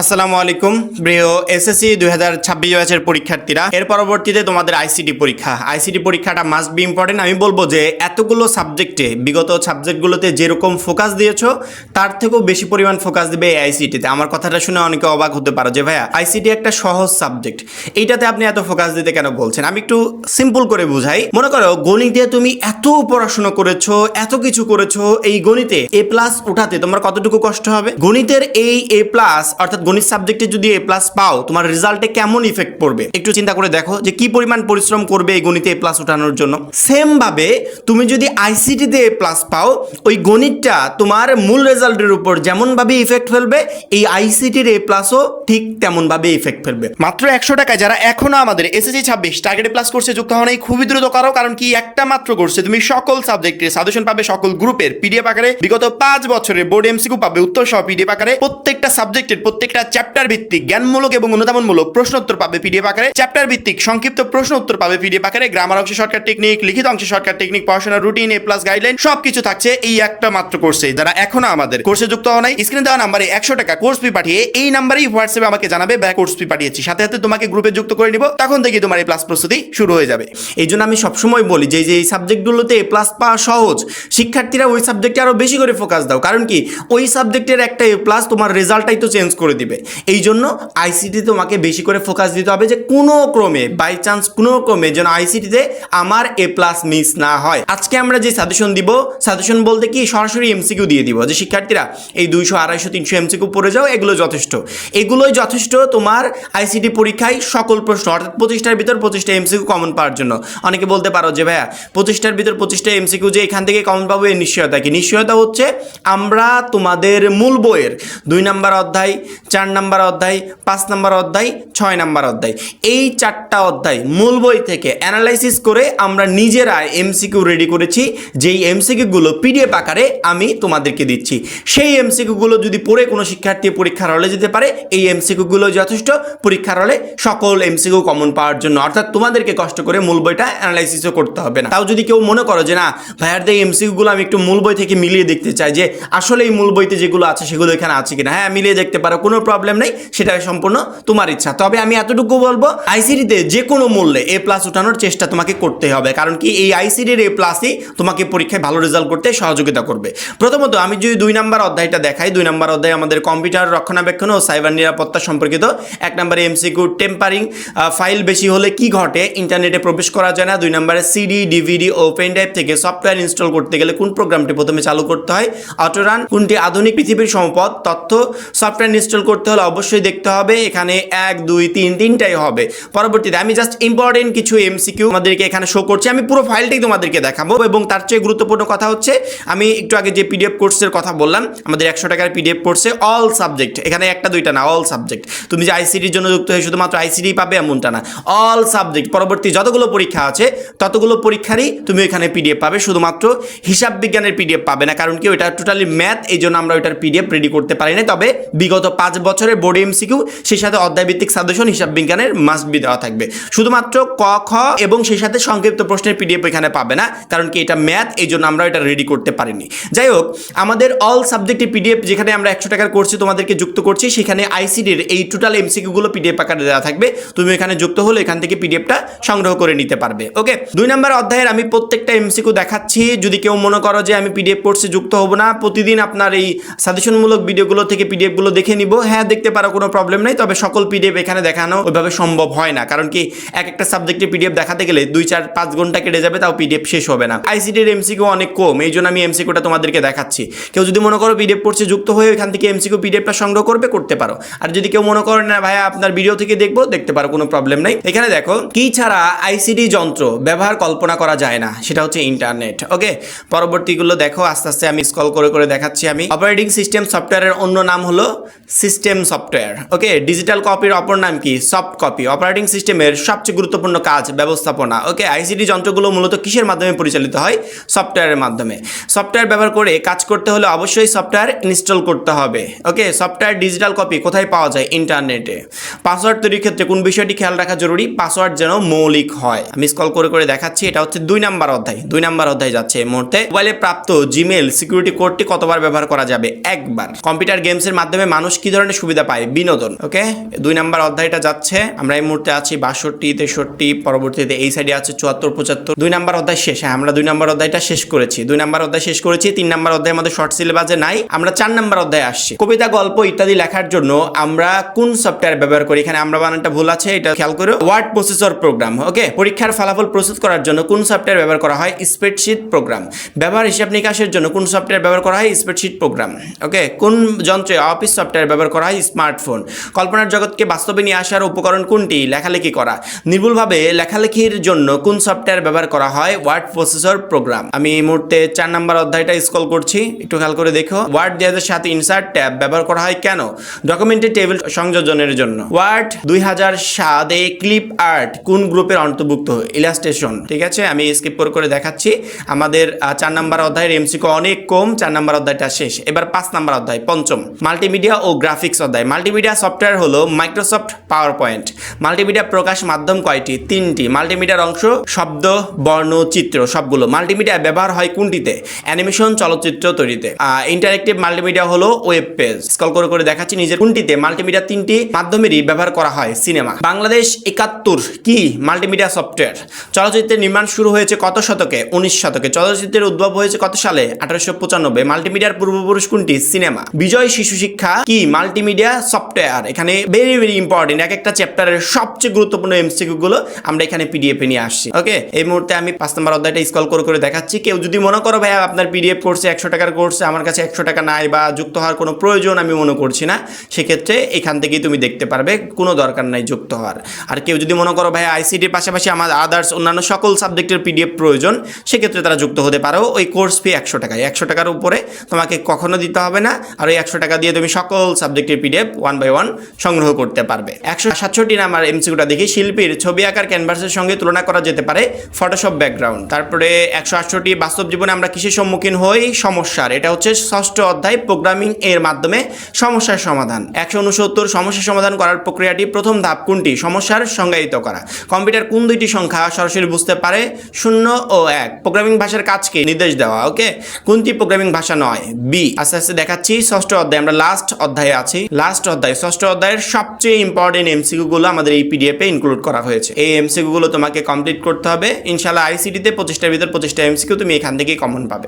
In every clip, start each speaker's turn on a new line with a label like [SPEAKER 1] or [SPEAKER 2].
[SPEAKER 1] আসসালামু আলাইকুম প্রিয় এসএসসি 2026 ব্যাচের পরীক্ষার্থীরা, এর পরবর্তীতে তোমাদের আইসিটি পরীক্ষাটা মাস্ট বি ইম্পর্টেন্ট। আমি বলবো যে এতগুলো সাবজেক্টে বিগত সাবজেক্টগুলোতে যেরকম ফোকাস দিয়েছো তার থেকেও বেশি পরিমাণ ফোকাস দিবে এই আইসিটিতে। আমার কথাটা শুনে অনেকে অবাক হতে পারো যে ভাইয়া আইসিটি একটা সহজ সাবজেক্ট, এইটাতে আপনি এত ফোকাস দিতে কেন বলছেন? আমি একটু সিম্পল করে বুঝাই। মনে করো গণিতে তুমি এত পড়াশোনা করেছো, এত কিছু করেছো, এই গণিতে এ প্লাস উঠাতে তোমার কতটুকু কষ্ট হবে? গণিতের এই এ প্লাস অর্থাৎ গণিত সাবজেক্টে যদি এ প্লাস পাও, তোমার রেজাল্টে কেমন ইফেক্ট পড়বে একটু চিন্তা করে দেখো যে কি পরিমাণ পরিশ্রম করবে এই গণিতে এ প্লাস উঠানোর জন্য। সেম ভাবে তুমি যদি আইসিটিতে এ প্লাস পাও, ওই গণিতটা তোমার মূল রেজাল্টের উপর যেমন ভাবে ইফেক্ট ফেলবে, এই আইসিটির এ প্লাসও ঠিক তেমন ভাবে ইফেক্ট ফেলবে। মাত্র 100 টাকায় যারা এখনো আমাদের এসএসসি 26 টার্গেট প্লাস কোর্সে যুক্ত হন, এই খুবই দ্রুত করো, কারণ কি একটা মাত্র কোর্সে তুমি সকল সাবজেক্টের সাজেশন পাবে, সকল গ্রুপের পিডিএফ আকারে, বিগত 5 বছরের বোর্ড এমসিকিউ পাবে উত্তর সহ পিডিএফ আকারে, প্রত্যেকটা সাবজেক্টের প্রত্যেকটা চ্যাপ্টার ভিত্তিক জ্ঞানমূলক এবং অনুধাবনমূলক প্রশ্ন উত্তর পাবে পিডিএফ আকারে, চ্যাপ্টার ভিত্তিক সংক্ষিপ্ত প্রশ্ন উত্তর পাবে পিডিএফ আকারে, গ্রামার অংশে শর্টকাট টেকনিক, লিখিত অংশে শর্টকাট টেকনিক, পড়াশোনার রুটিন, এ প্লাস গাইডলাইন সবকিছু থাকছে এই একটা মাত্র কোর্সে। যারা এখনো আমাদের কোর্সে যুক্ত হন, স্ক্রিনে দেওয়া নাম্বারে 100 টাকা কোর্স ফি পাঠিয়ে এই নাম্বারেই হোয়াটসঅ্যাপে আমাকে জানাবে ব্যাক কোর্স ফি পাঠিয়েছি, সাথে সাথে তোমাকে গ্রুপে যুক্ত করে নিব, তখন থেকে তোমার এই প্লাস প্রস্তুতি শুরু হয়ে যাবে। এই জন্য আমি সবসময় বলি যে এই সাবজেক্টগুলোতে এ প্লাস পাওয়া সহজ, শিক্ষার্থীরা ওই সাবজেক্টে আরো বেশি করে ফোকাস দাও, কারণ কি ওই সাবজেক্টের একটা এ প্লাস তোমার রেজাল্টটাই তো চেঞ্জ করে দিবে। এই জন্য আইসিটি তোমাকে বেশি করে ফোকাস দিতে হবে যে কোনো ক্রমে বাই চান্স কোনো ক্রমে যেন আইসিটিতে আমার এ প্লাস মিস না হয়। আজকে আমরা যে সাজেশন দিব, সাজেশন বলতে কি সরাসরি এমসিকিউ দিয়ে দিব যে শিক্ষার্থীরা এই 200, 250, 300 এমসিকিউ পড়ে যাও, এগুলো যথেষ্ট, এগুলোই যথেষ্ট তোমার আইসিটি পরীক্ষায় সকল প্রশ্ন অর্থাৎ 25টার ভিতর 25টা এমসিকিউ কমন পাওয়ার জন্য। অনেকে বলতে পারো যে ভাইয়া 25টার ভিতর 25টা এমসিকিউ যে এখান থেকে কমন পাবো, এর নিশ্চয়তা কি? নিশ্চয়তা হচ্ছে আমরা তোমাদের মূল বইয়ের 2 নম্বর অধ্যায়, 4 নম্বর অধ্যায়, 5 নম্বর অধ্যায়, 6 নম্বর অধ্যায়, এই 4টা অধ্যায় মূল বই থেকে অ্যানালাইসিস করে আমরা নিজেরা এমসিকিউ রেডি করেছি, যেই এমসিকিউগুলো পিডিএফ আকারে আমি তোমাদেরকে দিচ্ছি। সেই এমসিকিউগুলো যদি পড়ে কোনো শিক্ষার্থী পরীক্ষার হলে যেতে পারে, এই এমসিকিউগুলো যথেষ্ট পরীক্ষার হলে সকল এমসিকিউ কমন পাওয়ার জন্য, অর্থাৎ তোমাদেরকে কষ্ট করে মূল বইটা অ্যানালাইসিসও করতে হবে না। তাও যদি কেউ মনে করো যে না ভাইয়ার এই এমসিকিউগুলো আমি একটু মূল বই থেকে মিলিয়ে দেখতে চাই যে আসলে এই মূল বইতে যেগুলো আছে সেগুলো এখানে আছে কিনা, হ্যাঁ মিলিয়ে দেখতে পারো, কোনো প্রবলেম নেই, সেটা সম্পূর্ণ তোমার ইচ্ছা। তবে আমি এতটুকু বলবো, আইসিটিতে যে কোনো মূল্যে এ প্লাস উঠানোর চেষ্টা তোমাকে করতে হবে, কারণ কি এই আইসিটির এ প্লাসই তোমাকে পরীক্ষায় ভালো রেজাল্ট করতে সহযোগিতা করবে। প্রথমত আমি যদি 2 নম্বর অধ্যায়টা দেখাই, 2 নম্বর অধ্যায় আমাদের কম্পিউটার রক্ষণাবেক্ষণ ও সাইবার নিরাপত্তা সম্পর্কিত। 1 নম্বরে এমসিকিউ টেম্পারিং, ফাইল বেশি হলে কি ঘটে, ইন্টারনেটে প্রবেশ করা যায় না। 2 নম্বরে সিডি, ডিভিডি ও পেন ড্রাইভ থেকে সফটওয়্যার ইনস্টল করতে গেলে কোন প্রোগ্রামটি প্রথমে চালু করতে হয়, অটোরান কোনটি আধুনিক পৃথিবীর সম্পদ, তথ্য সফটওয়্যার ইনস্টল করতে হলে অবশ্যই দেখতে হবে এখানে 1, 2, 3 তিনটাই হবে। পরবর্তীতে আমি জাস্ট ইম্পর্টেন্ট কিছু এমসিকিউ আমাদেরকে এখানে শো করছি, আমি পুরো ফাইলটাই তোমাদেরকে দেখাবো। এবং তার চেয়ে গুরুত্বপূর্ণ কথা হচ্ছে, আমি একটু আগে যে পিডিএফ কোর্সের কথা বললাম, আমাদের 100 টাকার পিডিএফ কোর্সে অল সাবজেক্ট, এখানে একটা দুইটা না, অল সাবজেক্ট। তুমি যে আইসিটির জন্য যুক্ত হয়ে শুধুমাত্র আইসিটি পাবে এমনটা না, অল সাবজেক্ট পরবর্তী যতগুলো পরীক্ষা আছে ততগুলো পরীক্ষারই তুমি এখানে পিডিএফ পাবে, শুধুমাত্র হিসাব বিজ্ঞানের পিডিএফ পাবে না, কারণ কি ওইটা টোটালি ম্যাথ, এই জন্য আমরা ওইটার পিডিএফ রেডি করতে পারি না। তবে বিগত 5 বছরের বোর্ড এমসিকিউ, সেই সাথে অধ্যায়ভিত্তিক সাজেশন হিসাব বিজ্ঞানের মাস্ট বি দেওয়া থাকবে, শুধুমাত্র ক, খ এবং সেই সাথে সংক্ষিপ্ত প্রশ্নের পিডিএফ এখানে পাবে না, কারণ কি এটা ম্যাথ, এই জন্য আমরা এটা রেডি করতে পারিনি। যাই হোক, আমাদের অল সাবজেক্টের পিডিএফ যেখানে আমরা 100 টাকার কোর্সে তোমাদেরকে যুক্ত করছি, সেখানে আইসিটির এই টোটাল এমসিকিউগুলো পিডিএফ আকারে দেওয়া থাকবে, তুমি এখানে যুক্ত হলে এখান থেকে পিডিএফটা সংগ্রহ করে নিতে পারবে। ওকে, 2 নম্বর অধ্যায়ের আমি প্রত্যেকটা এমসিকিউ দেখাচ্ছি। যদি কেউ মনে করো যে আমি পিডিএফ কোর্সে যুক্ত হব না, প্রতিদিন আপনার এই সাজেশনমূলক ভিডিওগুলো থেকে পিডিএফগুলো দেখে নিব, হ্যাঁ দেখতে পারো, কোনো প্রবলেম নেই। তবে সকল পিডিএফ এখানে দেখানো ওইভাবে সম্ভব হয় না, কারণ কি একটা সাবজেক্টের পিডিএফ দেখাতে গেলে 2, 4, 5 ঘন্টা কেটে যাবে, তাও পিডিএফ শেষ হবে না। আইসিটির এমসিকিউ অনেক কম, এই জন্য আমি এমসিকিউটা তোমাদেরকে দেখাচ্ছি। কেউ যদি মনে করো পিডিএফ কোর্সে যুক্ত হয়ে এখান থেকে এমসিকিউ পিডিএফটা সংগ্রহ করতে পারো। আর যদি কেউ মনে করো না ভাইয়া আপনার ভিডিও থেকে দেখতে পারো, কোনো প্রবলেম নেই। এখানে দেখো কি ছাড়া আইসিটি যন্ত্র ব্যবহার কল্পনা করা যায় না, সেটা হচ্ছে ইন্টারনেট। ওকে, পরবর্তীগুলো দেখো, আস্তে আস্তে আমি স্ক্রল করে দেখাচ্ছি। আমি অপারেটিং সিস্টেম সফটওয়্যারের অন্য নাম হলো সিস্টেম সফটওয়্যার। ওকে, ডিজিটাল কপির অপর নাম কি? Soft copy. অপারেটিং সিস্টেমের সবচেয়ে গুরুত্বপূর্ণ কাজ ব্যবস্থাপনা। ওকে, আইসিটি যন্ত্রগুলো মূলত কিসের মাধ্যমে পরিচালিত হয়? সফটওয়্যারের মাধ্যমে। সফটওয়্যার ব্যবহার করে কাজ করতে হলে অবশ্যই সফটওয়্যার ইনস্টল করতে হবে। ওকে, সফটওয়্যার ডিজিটাল কপি কোথায় পাওয়া যায়? ইন্টারনেটে। পাসওয়ার্ড তৈরির ক্ষেত্রে কোন বিষয়টি খেয়াল রাখা জরুরি? পাসওয়ার্ড যেন মৌলিক হয়। আমি স্ক্রল করে দেখাচ্ছি, এটা হচ্ছে 2 নম্বর অধ্যায়। 2 নম্বর অধ্যায় যাচ্ছে এই মুহূর্তে। মোবাইলে প্রাপ্ত জিমেল সিকিউরিটি কোডটি কতবার ব্যবহার করা যাবে? একবার। কম্পিউটার গেমসের মাধ্যমে মানুষ কি ধরনের ধরনের সুবিধা পায়? বিনোদন। ওকে, 2 নাম্বার অধ্যায়টা যাচ্ছে, আমরা এই মুহূর্তে আছি 62, 63, পরবর্তীতে এই সাইডে আছে 74, 75। 2 নাম্বার অধ্যায় শেষ। হ্যাঁ, আমরা 2 নাম্বার অধ্যায়টা শেষ করেছি। 2 নাম্বার অধ্যায় শেষ করেছি। 3 নাম্বার অধ্যায় আমাদের শর্ট সিলেবাসে নাই। আমরা 4 নাম্বার অধ্যায়ে আসছি। কবিতা, গল্প ইত্যাদি লেখার জন্য আমরা কোন সফটওয়্যার ব্যবহার করি? এখানে আমরা বানানটা ভুল আছে, এটা খেয়াল করো। Word processor programme. ওকে, পরীক্ষার ফলাফল প্রস্তুত করার জন্য কোন সফটওয়্যার ব্যবহার করা হয়? Spreadsheet programme. ব্যবহার হিসাব নিকাশের জন্য কোন সফটওয়্যার ব্যবহার করা হয়? Spreadsheet programme. ওকে, কোন যন্ত্রে অফিস সফটওয়্যার ব্যবহার করা হয়? স্মার্টফোন। কল্পনার জগৎকে বাস্তবে নিয়ে আসার উপকরণ কোনটি? লেখালেখি করা। নির্ভুলভাবে লেখালেখির জন্য কোন সফটওয়্যার ব্যবহার করা হয়? Word processor program. আমি এই মুহূর্তে 4 নাম্বার অধ্যায়টা স্ক্রল করছি, একটু খেয়াল করে দেখো। ওয়ার্ড 2007 ইনসার্ট ট্যাব ব্যবহার করা হয় কেন? ডকুমেন্টে টেবিল সংযোজনের জন্য। ওয়ার্ড 2007 এ ক্লিপ আর্ট কোন গ্রুপের অন্তর্ভুক্ত? ইলাস্ট্রেশন। ঠিক আছে, আমি স্কিপ করে দেখাচ্ছি। আমাদের 4 নাম্বার অধ্যায়ের এমসিকিউ অনেক কম, 4 নাম্বার অধ্যায়টা শেষ। এবার 5 নাম্বার অধ্যায়, পঞ্চম, মাল্টিমিডিয়া ও গ্রাফিক্স অধ্যায়। মাল্টিমিডিয়া সফটওয়্যার হলো মাইক্রোসফট পাওয়ার পয়েন্ট। মাল্টিমিডিয়া প্রকাশ মাধ্যম কয়টি? 3টি। মাল্টিমিডিয়ার অংশ শব্দ, বর্ণ, চিত্র সবগুলো। মাল্টিমিডিয়া ব্যবহার হয় কোনটিতে? অ্যানিমেশন, চলচ্চিত্র তৈরিতে। ইন্টারেক্টিভ মাল্টিমিডিয়া হলো ওয়েব পেজ। স্ক্রল করে দেখাচ্ছি নিজের কোনটিতে? মাল্টিমিডিয়া 3টি মাধ্যমেরই ব্যবহার করা হয়। সিনেমা। বাংলাদেশ 71 কি মাল্টিমিডিয়া সফটওয়্যার? চলচ্চিত্রের নির্মাণ শুরু হয়েছে কত শতকে? 19 শতকে। চলচ্চিত্রের উদ্ভব হয়েছে কত সালে? 1895। মাল্টিমিডিয়ার পূর্বপুরুষ কোনটি? সিনেমা। বিজয় শিশু শিক্ষা কি মাল্টিমিডিয়া সফটওয়্যার? এখানে ভেরি ইম্পর্টেন্ট, এক একটা চ্যাপ্টারের সবচেয়ে গুরুত্বপূর্ণ এমসিকিউ গুলো আমরা এখানে পিডিএফ এ নিয়ে আসছি। ওকে, এই মুহূর্তে আমি 5 নাম্বার অধ্যায়টা স্ক্রল করে দেখাচ্ছি। কেউ যদি মনে করো ভাই আপনার পিডিএফ কোর্সে 100 টাকার কোর্সে আমার কাছে 100 টাকা নাই বা যুক্ত হওয়ার কোনো প্রয়োজন আমি মনে করছি না, সেক্ষেত্রে এখান থেকেই তুমি দেখতে পারবে, কোনো দরকার নাই যুক্ত হওয়ার। আর কেউ যদি মনে করো ভাই আইসিটির পাশাপাশি আমার আদার্স অন্যান্য সকল সাবজেক্টের পিডিএফ প্রয়োজন, সেক্ষেত্রে তারা যুক্ত হতে পারো। ওই কোর্স ফি 100 টাকায়, 100 টাকার উপরে তোমাকে কখনো দিতে হবে না। আর ওই 100 টাকা দিয়ে তুমি সকল সাবজেক্টের পিডিএফ 1 বাই 1 সংগ্রহ করতে পারবে। 167 নাম্বার এমসিকিউটা দেখি। শিল্পীর ছবি আঁকার ক্যানভাসের সঙ্গে তুলনা করা যেতে পারে ফটোশপ ব্যাকগ্রাউন্ড। তারপরে 168 বাস্তব জীবনে আমরা কিসের সম্মুখীন হই? সমস্যার। এটা হচ্ছে 6ষ্ঠ অধ্যায় প্রোগ্রামিং এর মাধ্যমে সমস্যার সমাধান। 169 সমস্যা সমাধান করার প্রক্রিয়াটি প্রথম ধাপ কোনটি? সমস্যার সংজ্ঞায়িত করা। কম্পিউটার কোন দুইটি সংখ্যা সরাসরি বুঝতে পারে? 0 ও 1। প্রোগ্রামিং ভাষার কাজকে নির্দেশ দেওয়া। ওকে, কোনটি প্রোগ্রামিং ভাষা নয়? বি। আস্তে আস্তে দেখাচ্ছি। 6ষ্ঠ অধ্যায়, আমরা লাস্ট অধ্যায়ে আছি। লাস্ট অধ্যায় 6ষ্ঠ অধ্যায়ের সবচেয়ে ইম্পর্টেন্ট এমসিকিউ গুলো আমাদের এই পিডিএফ এ ইনক্লুড করা হয়েছে। এই এমসিকিউ গুলো তোমাকে কমপ্লিট করতে হবে ইনশাআল্লাহ। আইসিটিতে 25টার ভিতর 25টা এমসিকিউ তুমি এখান থেকেই কমন পাবে।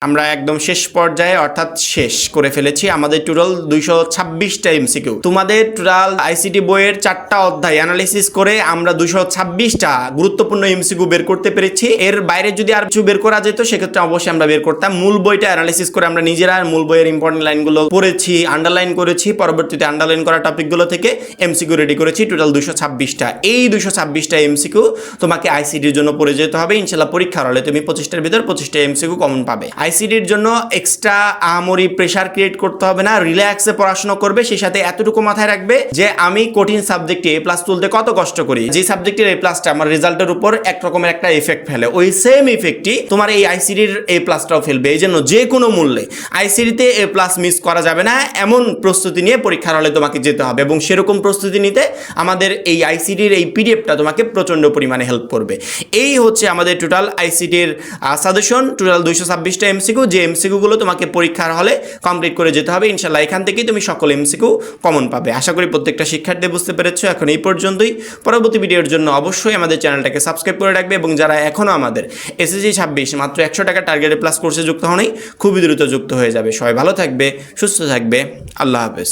[SPEAKER 1] আমরা একদম শেষ পর্যায়ে অর্থাৎ শেষ করে ফেলেছি। আমাদের টোটাল 226টা এমসিকিউ। তোমাদের টোটাল আইসিটি বইয়ের 4টা অধ্যায় অ্যানালিসিস করে আমরা 226টা গুরুত্বপূর্ণ এমসিকিউ বের করতে পেরেছি। এর বাইরে যদি আর কিছু বের করা যেত সেক্ষেত্রে অবশ্যই আমরা বের করতাম। মূল বইটা অ্যানালিসিস করে আমরা নিজেরা মূল বইয়ের ইম্পর্টেন্ট লাইনগুলো পড়েছি, আন্ডারলাইন করেছি, পরবর্তীতে আন্ডারলাইন করা টপিকগুলো থেকে এমসিকিউ রেডি করেছি। টোটাল 226টা। এই 226টা এমসিকিউ তোমাকে আইসিটির জন্য পড়ে যেতে হবে ইনশাআল্লাহ। পরীক্ষার হলে তুমি 25টার ভিতর 25টা এমসিকিউ কমন পাবে। আইসিটির জন্য এক্সট্রা আহামরি প্রেশার ক্রিয়েট করতে হবে না, রিল্যাক্সে পড়াশোনা করবে। সেই সাথে এতটুকু মাথায় রাখবে যে আমি কঠিন সাবজেক্টে এ প্লাস তুলতে কত কষ্ট করি, যে সাবজেক্টের এ প্লাসটা আমার রেজাল্টের উপর এক রকমের একটা এফেক্ট ফেলে, ওই সেম ইফেক্টই তোমার এই আইসিটির এ প্লাসটাও ফেলবে। এই জন্য যে কোনো মূল্যে আইসিটিতে এ প্লাস মিস করা যাবে না, এমন প্রস্তুতি নিয়ে পরীক্ষার হলে তোমাকে যেতে হবে। এবং সেরকম প্রস্তুতি নিতে আমাদের এই আইসিটির এই পিডিএফটা তোমাকে প্রচণ্ড পরিমাণে হেল্প করবে। এই হচ্ছে আমাদের টোটাল আইসিটির সাজেশন। টোটাল 226টা এমসিকিউ, যে এমসিকিউগুলো তোমাকে পরীক্ষার হলে কমপ্লিট করে যেতে হবে ইনশাআল্লাহ। এখান থেকেই তুমি সকল এমসিকিউ কমন পাবে। আশা করি প্রত্যেকটা শিক্ষার্থী বুঝতে পেরেছো। এখন এই পর্যন্তই। পরবর্তী ভিডিওর জন্য অবশ্যই আমাদের চ্যানেলটাকে সাবস্ক্রাইব করে রাখবে এবং যারা এখনও আমাদের এসএসসি 26 মাত্র 100 টাকা টার্গেটে প্লাস কোর্সে যুক্ত হওনি, খুবই দ্রুত যুক্ত হয়ে যাবে। সবাই ভালো থাকবে, সুস্থ থাকবে। আল্লাহ হাফেজ।